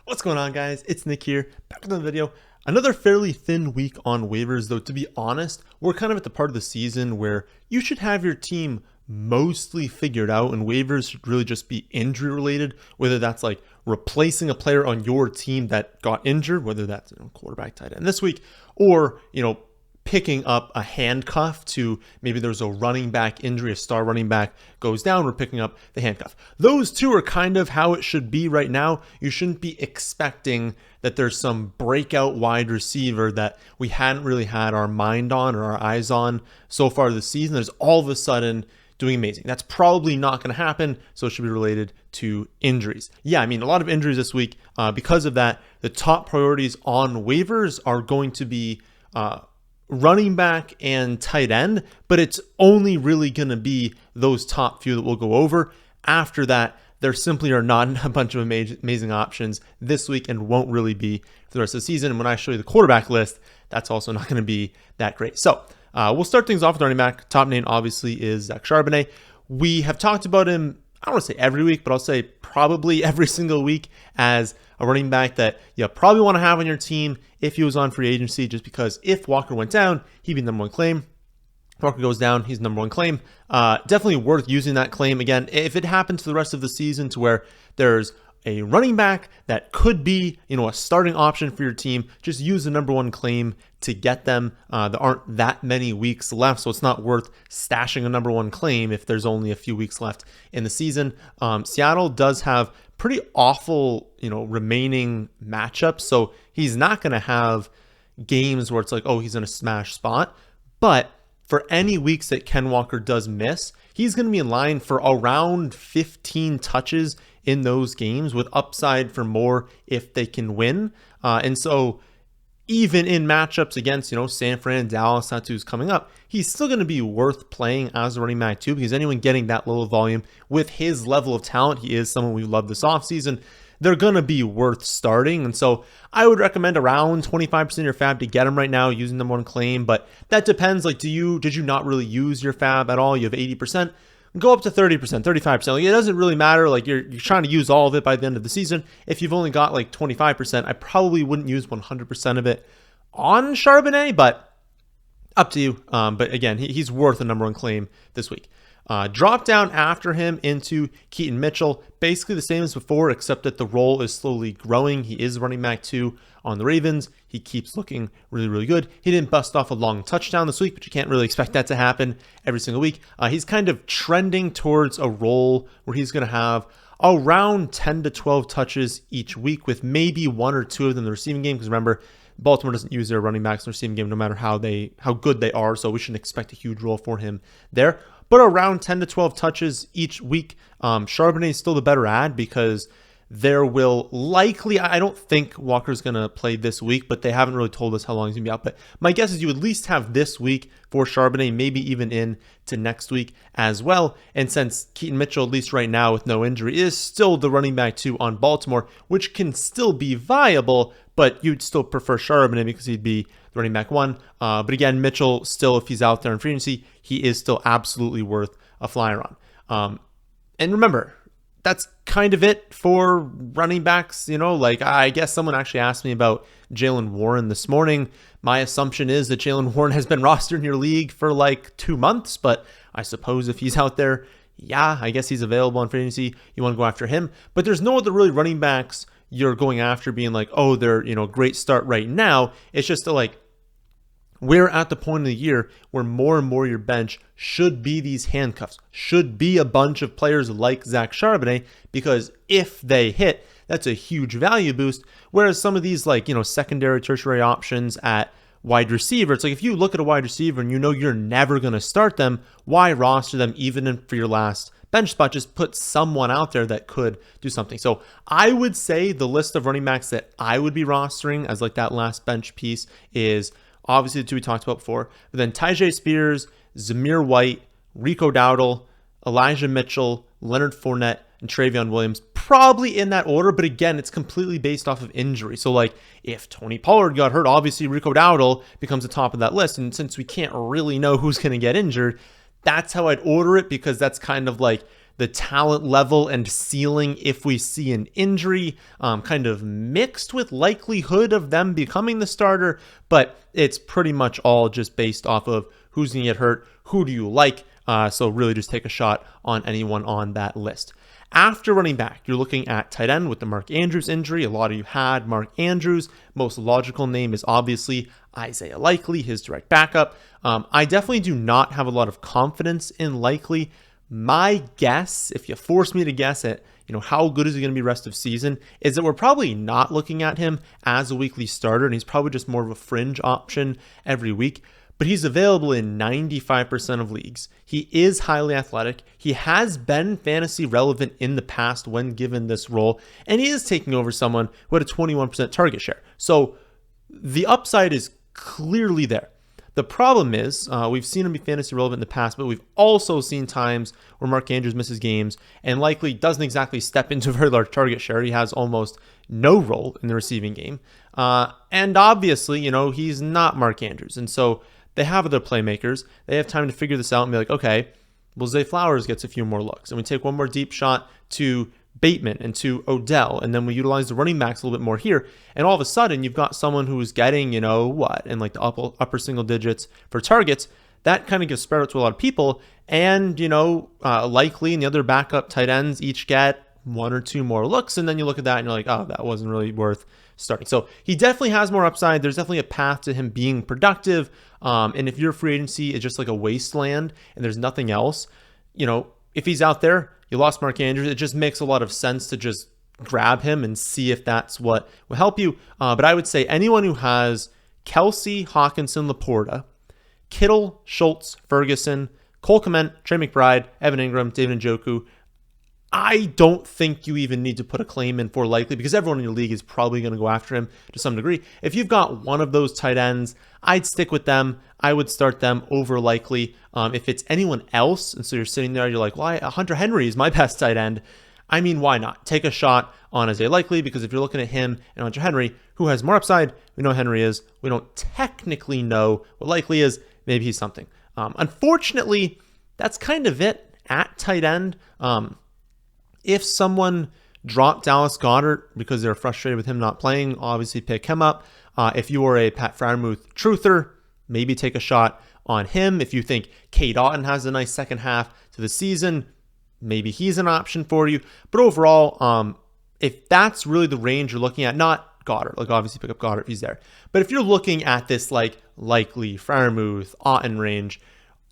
What's going on, guys? It's Nick here, back with another video. Another fairly thin week on waivers, though, to be honest, we're kind of at the part of the season where you should have your team mostly figured out, and waivers should really just be injury related, whether that's like replacing a player on your team that got injured, whether that's quarterback, tight end this week, or picking up a handcuff to maybe there's a running back injury, a star running back goes down, we're picking up the handcuff. Those two are kind of how it should be right now. You shouldn't be expecting that there's some breakout wide receiver that we hadn't really had our mind on or our eyes on so far this season that's all of a sudden doing amazing. That's probably not going to happen, so it should be related to injuries. Yeah, I mean, a lot of injuries this week. Because of that, the top priorities on waivers are going to be running back and tight end, but it's only really going to be those top few that we'll go over. After that, there simply are not a bunch of amazing options this week and won't really be for the rest of the season. And when I show you the quarterback list, that's also not going to be that great. So we'll start things off with running back. Top name obviously is Charbonnet. We have talked about him, I don't want to say every week, but I'll say probably every single week as a running back that you probably want to have on your team if he was on free agency, just because if Walker went down, he'd be number one claim. If Walker goes down, he's number one claim. Definitely worth using that claim. Again, if it happens for the rest of the season to where there's a running back that could be, a starting option for your team, just use the number one claim to get them. There aren't that many weeks left, so it's not worth stashing a number one claim if there's only a few weeks left in the season. Seattle does have pretty awful, remaining matchups, so he's not going to have games where it's like, oh, he's in a smash spot. But for any weeks that Ken Walker does miss, he's going to be in line for around 15 touches in those games with upside for more if they can win. And so even in matchups against, San Fran, Dallas, that's who's coming up, he's still going to be worth playing as a running back too, because anyone getting that little volume with his level of talent, he is someone we love this offseason, they're going to be worth starting. And so I would recommend around 25% of your fab to get him right now using number one claim, but that depends. Like, did you not really use your fab at all? You have 80%. Go up to 30%, 35%. Like, it doesn't really matter. Like, you're trying to use all of it by the end of the season. If you've only got like 25%, I probably wouldn't use 100% of it on Charbonnet, but up to you. But again, he's worth a number one claim this week. Drop down after him into Keaton Mitchell. Basically the same as before, except that the role is slowly growing. He is running back 2 on the Ravens. He keeps looking really, really good. He didn't bust off a long touchdown this week, but you can't really expect that to happen every single week. He's kind of trending towards a role where he's going to have around 10 to 12 touches each week, with maybe 1 or 2 of them in the receiving game. Because remember, Baltimore doesn't use their running backs in the receiving game no matter how good they are, so we shouldn't expect a huge role for him there. But around 10 to 12 touches each week. Charbonnet is still the better ad because there will likely, I don't think Walker's going to play this week, but they haven't really told us how long he's going to be out. But my guess is you at least have this week for Charbonnet, maybe even into next week as well. And since Keaton Mitchell, at least right now with no injury, is still the running back 2 on Baltimore, which can still be viable, but you'd still prefer Charbonnet because he'd be the running back 1. But again, Mitchell still, if he's out there in free agency, he is still absolutely worth a flyer on. And remember, that's kind of it for running backs. I guess someone actually asked me about Jaylen Warren this morning. My assumption is that Jaylen Warren has been rostered in your league for like 2 months, but I suppose if he's out there, yeah, I guess he's available on free agency. You want to go after him, but there's no other really running backs you're going after being like, oh, they're, great start right now. It's just we're at the point of the year where more and more your bench should be these handcuffs, should be a bunch of players like Zach Charbonnet, because if they hit, that's a huge value boost. Whereas some of these secondary, tertiary options at wide receiver, it's like if you look at a wide receiver and you're never going to start them, why roster them even for your last bench spot? Just put someone out there that could do something. So I would say the list of running backs that I would be rostering as like that last bench piece is obviously the 2 we talked about before, but then Tyjae Spears, Zamir White, Rico Dowdle, Elijah Mitchell, Leonard Fournette, and Travion Williams, probably in that order. But again, it's completely based off of injury. So like if Tony Pollard got hurt, obviously Rico Dowdle becomes the top of that list. And since we can't really know who's going to get injured, that's how I'd order it, because that's kind of like the talent level and ceiling if we see an injury, kind of mixed with likelihood of them becoming the starter, but it's pretty much all just based off of who's going to get hurt, who do you like, so really just take a shot on anyone on that list. After running back, you're looking at tight end with the Mark Andrews injury. A lot of you had Mark Andrews. Most logical name is obviously Isaiah Likely, his direct backup. I definitely do not have a lot of confidence in Likely. My guess, if you force me to guess at how good is he going to be rest of season, is that we're probably not looking at him as a weekly starter, and he's probably just more of a fringe option every week. But he's available in 95% of leagues. He is highly athletic. He has been fantasy relevant in the past when given this role, and he is taking over someone who had a 21% target share. So the upside is clearly there. The problem is we've seen him be fantasy relevant in the past, but we've also seen times where Mark Andrews misses games and likely doesn't exactly step into a very large target share. He has almost no role in the receiving game. And obviously, he's not Mark Andrews. And so they have other playmakers. They have time to figure this out and be like, okay, well, Zay Flowers gets a few more looks. And we take one more deep shot to Bateman and to Odell. And then we utilize the running backs a little bit more here. And all of a sudden, you've got someone who's getting, in like the upper single digits for targets. That kind of gives spread out to a lot of people. And, Likely and the other backup tight ends each get one or two more looks. And then you look at that and you're like, oh, that wasn't really worth starting. So he definitely has more upside. There's definitely a path to him being productive. And if your free agency is just like a wasteland and there's nothing else, if he's out there, you lost Mark Andrews, it just makes a lot of sense to just grab him and see if that's what will help you. But I would say anyone who has Kelsey, Hawkinson, Laporta, Kittle, Schultz, Ferguson, Cole Kmet, Trey McBride, Evan Ingram, David Njoku, I don't think you even need to put a claim in for Likely because everyone in your league is probably going to go after him to some degree. If you've got one of those tight ends, I'd stick with them. I would start them over Likely. If it's anyone else, and so you're sitting there, you're like, well, Hunter Henry is my best tight end. I mean, why not? Take a shot on Isaiah Likely because if you're looking at him and Hunter Henry, who has more upside, we know Henry is. We don't technically know what Likely is. Maybe he's something. Unfortunately, that's kind of it at tight end. If someone dropped Dallas Goedert because they're frustrated with him not playing, obviously pick him up. If you are a Pat Freiermuth truther, maybe take a shot on him. If you think Cade Otton has a nice second half to the season, maybe he's an option for you. But overall, if that's really the range you're looking at, not Goddard, like obviously pick up Goddard if he's there. But if you're looking at this like Likely, Freiermuth, Otton range,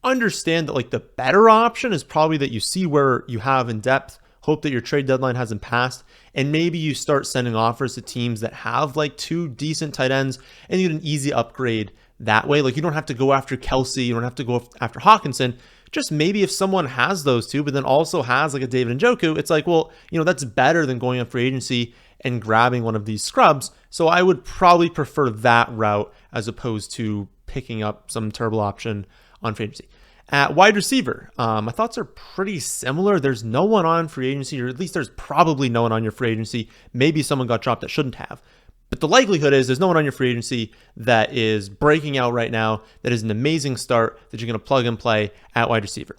understand that like the better option is probably that you see where you have in depth. Hope that your trade deadline hasn't passed, and maybe you start sending offers to teams that have like two decent tight ends, and you get an easy upgrade that way. Like you don't have to go after Kelsey, you don't have to go after Hawkinson. Just maybe if someone has those two, but then also has like a David Njoku, it's like, well, that's better than going on free agency and grabbing one of these scrubs. So I would probably prefer that route as opposed to picking up some terrible option on free agency. At wide receiver, my thoughts are pretty similar. There's no one on free agency, or at least there's probably no one on your free agency. Maybe someone got dropped that shouldn't have. But the likelihood is there's no one on your free agency that is breaking out right now, that is an amazing start that you're going to plug and play at wide receiver.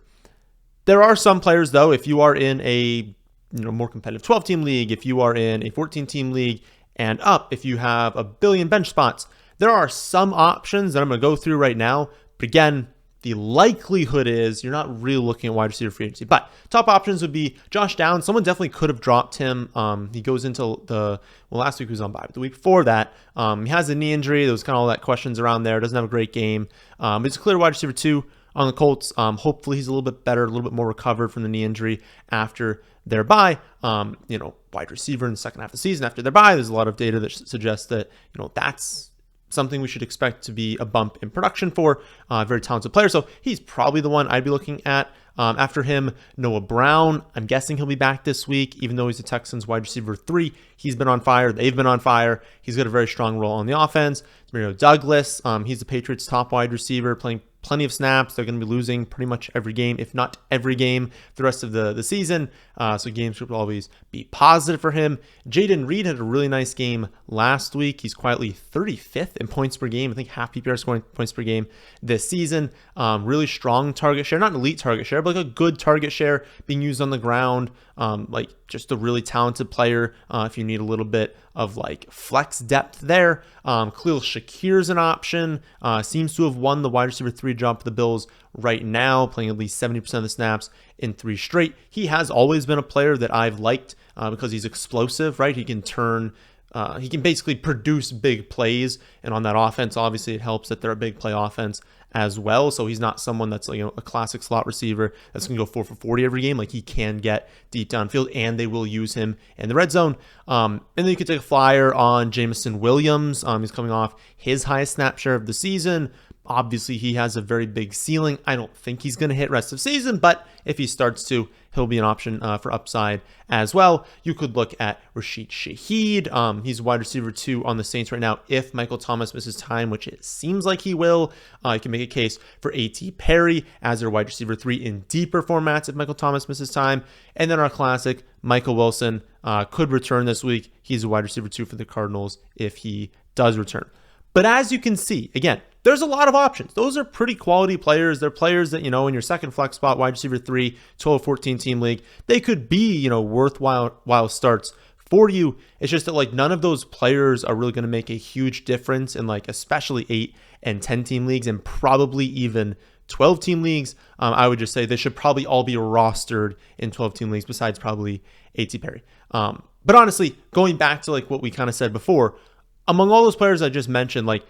There are some players, though, if you are in a more competitive 12-team league, if you are in a 14-team league and up, if you have a billion bench spots, there are some options that I'm going to go through right now. But again, the likelihood is you're not really looking at wide receiver free agency. But top options would be Josh Downs. Someone definitely could have dropped him. He goes into last week he was on bye, but the week before that, he has a knee injury. There was kind of all that questions around there. Doesn't have a great game. He's a clear wide receiver 2 on the Colts. Hopefully he's a little bit better, a little bit more recovered from the knee injury after their bye. Wide receiver in the second half of the season after their bye. There's a lot of data that suggests that, that's something we should expect to be a bump in production for a very talented player. So he's probably the one I'd be looking at. After him, Noah Brown. I'm guessing he'll be back this week, even though he's the Texans wide receiver 3. He's been on fire. They've been on fire. He's got a very strong role on the offense. Mario Douglas. He's the Patriots top wide receiver, playing plenty of snaps. They're going to be losing pretty much every game, if not every game, the rest of the season. So games should always be positive for him. Jaden Reed had a really nice game last week. He's quietly 35th in points per game. I think half PPR scoring points per game this season. Really strong target share, not an elite target share, but like a good target share being used on the ground. Like just a really talented player if you need a little bit of like flex depth there. Khalil Shakir's an option. Seems to have won the wide receiver 3 job for the Bills right now, playing at least 70% of the snaps in 3 straight. He has always been a player that I've liked because he's explosive, right? He can basically produce big plays, and on that offense, obviously it helps that they're a big play offense as well. So he's not someone that's like, a classic slot receiver that's going to go 4 for 40 every game. Like he can get deep downfield, and they will use him in the red zone. And then you could take a flyer on Jameson Williams. He's coming off his highest snap share of the season. Obviously, he has a very big ceiling. I don't think he's going to hit rest of season, but if he starts to, he'll be an option for upside as well. You could look at Rashid Shaheed. He's wide receiver 2 on the Saints right now. If Michael Thomas misses time, which it seems like he will, you can make a case for A.T. Perry as their wide receiver 3 in deeper formats if Michael Thomas misses time. And then our classic, Michael Wilson, could return this week. He's a wide receiver 2 for the Cardinals if he does return. But as you can see, again, there's a lot of options. Those are pretty quality players. They're players that, in your second flex spot, wide receiver 3, 12-14 team league, they could be, worthwhile starts for you. It's just that like none of those players are really going to make a huge difference in like especially 8 and 10 team leagues, and probably even 12 team leagues. I would just say they should probably all be rostered in 12 team leagues besides probably A.T. Perry. But honestly, going back to like what we kind of said before, among all those players I just mentioned, like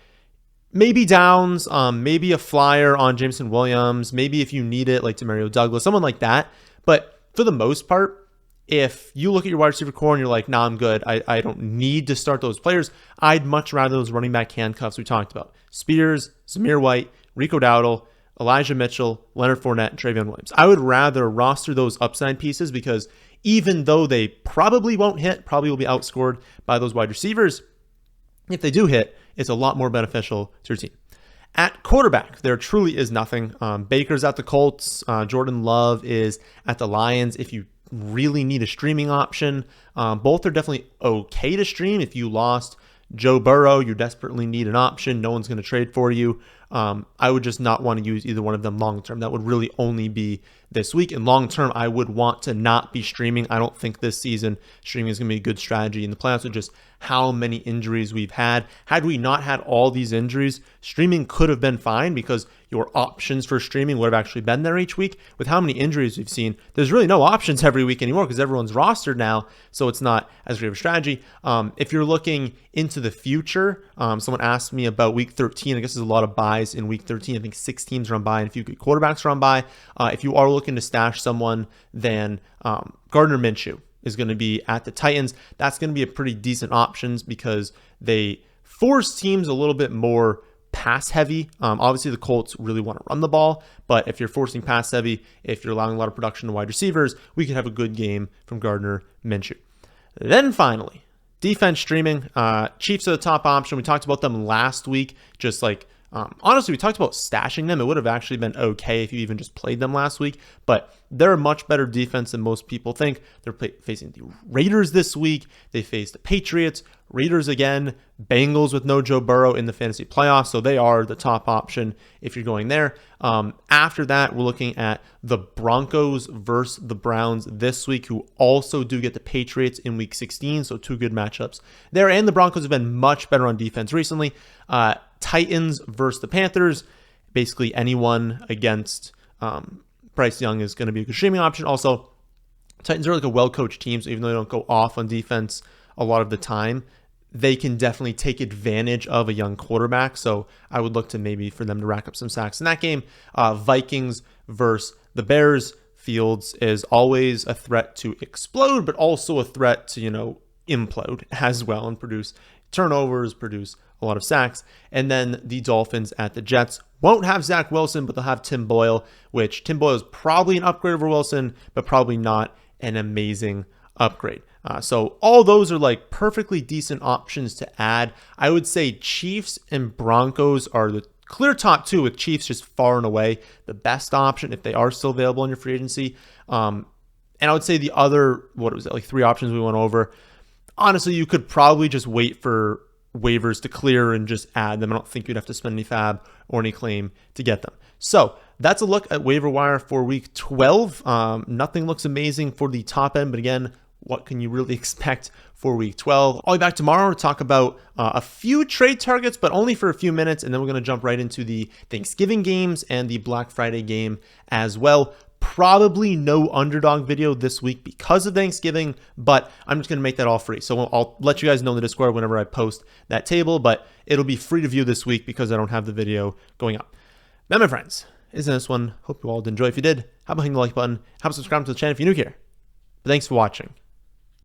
maybe Downs, maybe a flyer on Jameson Williams, maybe if you need it, like Demario Douglas, someone like that. But for the most part, if you look at your wide receiver core and you're like, nah, I'm good, I don't need to start those players, I'd much rather those running back handcuffs we talked about. Spears, Zamir White, Rico Dowdle, Elijah Mitchell, Leonard Fournette, and Travion Williams. I would rather roster those upside pieces because even though they probably won't hit, probably will be outscored by those wide receivers, if they do hit, it's a lot more beneficial to your team. At quarterback, there truly is nothing. Baker's at the Colts. Jordan Love is at the Lions. If you really need a streaming option, both are definitely okay to stream. If you lost Joe Burrow, you desperately need an option. No one's going to trade for you. I would just not want to use either one of them long term. That would really only be this week. And long term, I would want to not be streaming. I don't think this season streaming is going to be a good strategy in the playoffs with just how many injuries we've had. Had we not had all these injuries, streaming could have been fine because your options for streaming would have actually been there each week. With how many injuries we've seen, there's really no options every week anymore because everyone's rostered now, so it's not as great of a strategy. If you're looking into the future, someone asked me about week 13. I guess there's a lot of buys in week 13. I think 6 teams are on buy and a few good quarterbacks are on buy. If you are looking to stash someone, then Gardner Minshew is going to be at the Titans. That's going to be a pretty decent options because they force teams a little bit more pass heavy. Obviously, the Colts really want to run the ball, but if you're forcing pass heavy, if you're allowing a lot of production to wide receivers, we could have a good game from Gardner Minshew. Then finally, defense streaming. Chiefs are the top option. We talked about them last week, just like honestly, we talked about stashing them. It would have actually been okay if you even just played them last week, but they're a much better defense than most people think. They're facing the Raiders this week. They face the Patriots, Raiders again, Bengals with no Joe Burrow in the fantasy playoffs, so they are the top option if you're going there. After that, we're looking at the Broncos versus the Browns this week, who also do get the Patriots in week 16, so 2 good matchups there. And the Broncos have been much better on defense recently. Titans versus the Panthers. Basically, anyone against Bryce Young is going to be a good streaming option. Also, Titans are like a well-coached team, so even though they don't go off on defense a lot of the time, they can definitely take advantage of a young quarterback. So I would look to maybe for them to rack up some sacks in that game. Vikings versus the Bears. Fields is always a threat to explode, but also a threat to, implode as well and produce turnovers, produce a lot of sacks. And then the Dolphins at the Jets. Won't have Zach Wilson, but they'll have Tim Boyle, which Tim Boyle is probably an upgrade over Wilson, but probably not an amazing upgrade. So all those are like perfectly decent options to add. I would say Chiefs and Broncos are the clear top 2 with Chiefs just far and away the best option if they are still available in your free agency. And I would say the other, what was it, like 3 options we went over. Honestly, you could probably just wait for waivers to clear and just add them. I don't think you'd have to spend any fab or any claim to get them. So that's a look at waiver wire for week 12. Nothing looks amazing for the top end, but again, what can you really expect for week 12? I'll be back tomorrow to talk about a few trade targets, but only for a few minutes, and then we're going to jump right into the Thanksgiving games and the Black Friday game as well. Probably no underdog video this week because of Thanksgiving, but I'm just going to make that all free. So I'll let you guys know in the Discord whenever I post that table, but it'll be free to view this week because I don't have the video going up. Now, my friends, isn't this one? Hope you all did enjoy. If you did, how about hitting the like button? How about subscribing to the channel if you're new here? But thanks for watching.